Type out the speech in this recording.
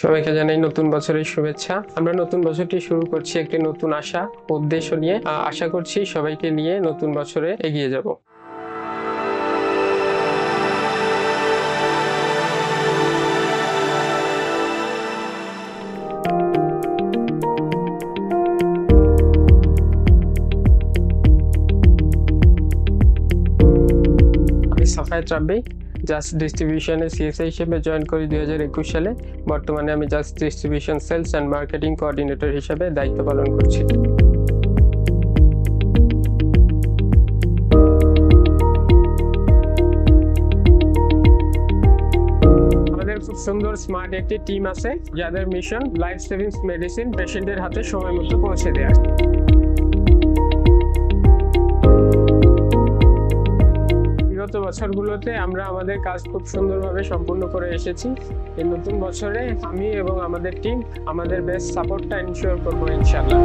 সবাইকে জানাই নতুন বছরের শুভেচ্ছা। আমরা নতুন বছরটি শুরু করছি একটি নতুন আশা উদ্দেশ্য নিয়ে। আশা করছি সবাইকে নিয়ে নতুন বছরে এগিয়ে যাব। আমি সাফায়েত রাব্বি জাস্ট ডিস্ট্রিবিউশনে সিএসএ হিসেবে জয়েন করি 2021 সালে। বর্তমানে আমি just distribution sales and marketing coordinator হিসেবে দায়িত্ব পালন করছি। আমাদের খুব সুন্দর স্মার্ট একটি টিম আছে যাদের মিশন লাইফ সেভিংস মেডিসিন পেশেন্টের হাতে সময় মতো পৌঁছে দেওয়া। বিগত বছরগুলোতে আমরা আমাদের কাজ খুব সুন্দরভাবে সম্পূর্ণ করে এসেছি। এই নতুন বছরে আমি এবং আমাদের টিম আমাদের বেস্ট সাপোর্টটা ইনশিওর করবো ইনশাআল্লাহ।